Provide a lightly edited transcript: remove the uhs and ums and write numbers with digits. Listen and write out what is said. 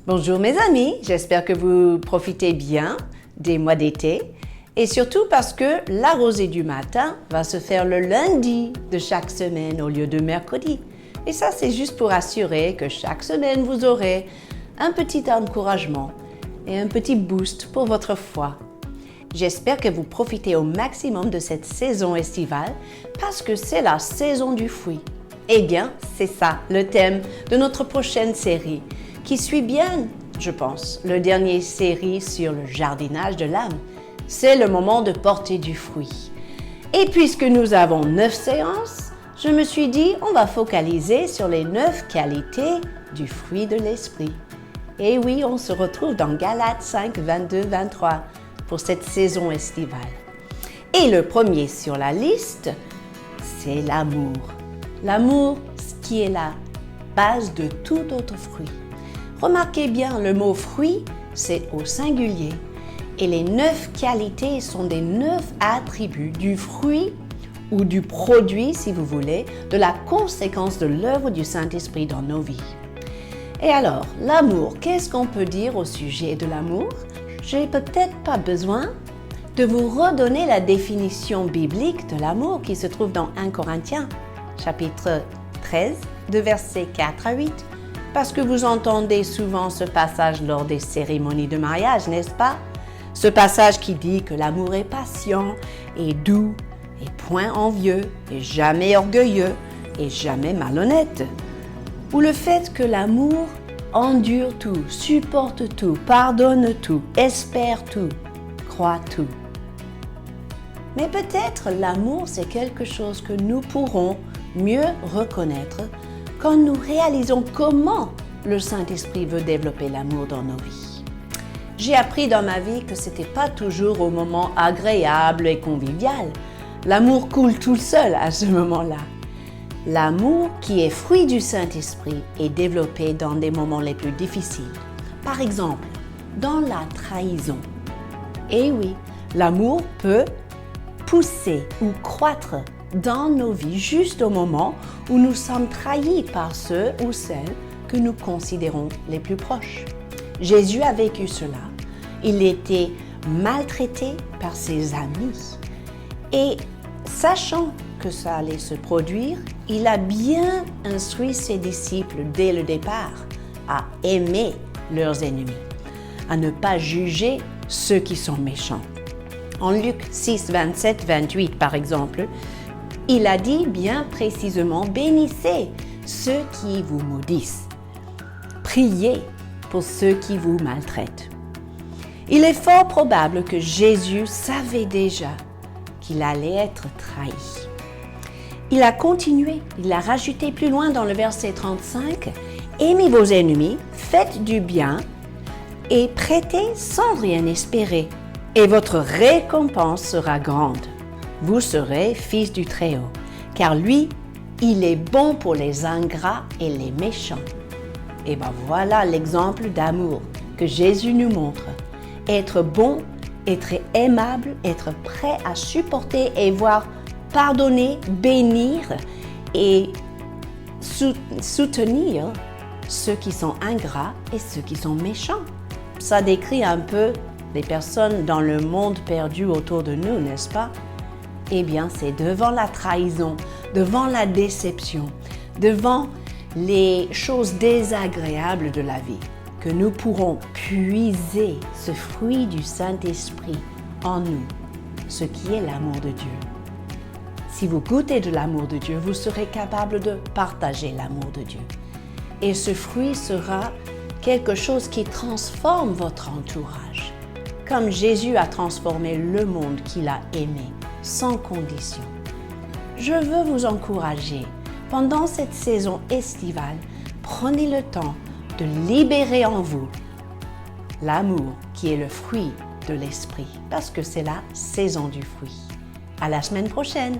Bonjour mes amis, j'espère que vous profitez bien des mois d'été et surtout parce que la rosée du matin va se faire le lundi de chaque semaine au lieu de mercredi. Et ça, c'est juste pour assurer que chaque semaine vous aurez un petit encouragement et un petit boost pour votre foi. J'espère que vous profitez au maximum de cette saison estivale parce que c'est la saison du fruit. Eh bien, c'est ça le thème de notre prochaine série qui suit bien, je pense, le dernier série sur le jardinage de l'âme. C'est le moment de porter du fruit. Et puisque nous avons 9 séances, je me suis dit, on va focaliser sur les 9 qualités du fruit de l'esprit. Et oui, on se retrouve dans Galates 5, 22-23 pour cette saison estivale. Et le premier sur la liste, c'est l'amour. L'amour, ce qui est la base de tout autre fruit. Remarquez bien, le mot fruit, c'est au singulier. Et les 9 qualités sont des 9 attributs du fruit ou du produit, si vous voulez, de la conséquence de l'œuvre du Saint-Esprit dans nos vies. Et alors, l'amour, qu'est-ce qu'on peut dire au sujet de l'amour? J'ai peut-être pas besoin de vous redonner la définition biblique de l'amour qui se trouve dans 1 Corinthiens, chapitre 13, de versets 4 à 8. Parce que vous entendez souvent ce passage lors des cérémonies de mariage, n'est-ce pas? Ce passage qui dit que l'amour est patient et doux et point envieux et jamais orgueilleux et jamais malhonnête. Ou le fait que l'amour endure tout, supporte tout, pardonne tout, espère tout, croit tout. Mais peut-être l'amour, c'est quelque chose que nous pourrons mieux reconnaître quand nous réalisons comment le Saint-Esprit veut développer l'amour dans nos vies. J'ai appris dans ma vie que ce n'était pas toujours au moment agréable et convivial. L'amour coule tout seul à ce moment-là. L'amour qui est fruit du Saint-Esprit est développé dans des moments les plus difficiles. Par exemple, dans la trahison. Et oui, l'amour peut pousser ou croître dans nos vies juste au moment où nous sommes trahis par ceux ou celles que nous considérons les plus proches. Jésus a vécu cela. Il était maltraité par ses amis. Et sachant que ça allait se produire, il a bien instruit ses disciples dès le départ à aimer leurs ennemis, à ne pas juger ceux qui sont méchants. En Luc 6, 27, 28 par exemple, il a dit bien précisément « Bénissez ceux qui vous maudissent. Priez pour ceux qui vous maltraitent. » Il est fort probable que Jésus savait déjà qu'il allait être trahi. Il a continué, il a rajouté plus loin dans le verset 35 « Aimez vos ennemis, faites du bien et prêtez sans rien espérer, et votre récompense sera grande. Vous serez fils du Très-Haut, car lui, il est bon pour les ingrats et les méchants. » Et bien voilà l'exemple d'amour que Jésus nous montre. Être bon, être aimable, être prêt à supporter et voir pardonner, bénir et soutenir ceux qui sont ingrats et ceux qui sont méchants. Ça décrit un peu les personnes dans le monde perdu autour de nous, n'est-ce pas? Eh bien, c'est devant la trahison, devant la déception, devant les choses désagréables de la vie que nous pourrons puiser ce fruit du Saint-Esprit en nous, ce qui est l'amour de Dieu. Si vous goûtez de l'amour de Dieu, vous serez capable de partager l'amour de Dieu. Et ce fruit sera quelque chose qui transforme votre entourage, comme Jésus a transformé le monde qu'il a aimé, sans condition. Je veux vous encourager, pendant cette saison estivale, prenez le temps de libérer en vous l'amour qui est le fruit de l'esprit, parce que c'est la saison du fruit. À la semaine prochaine!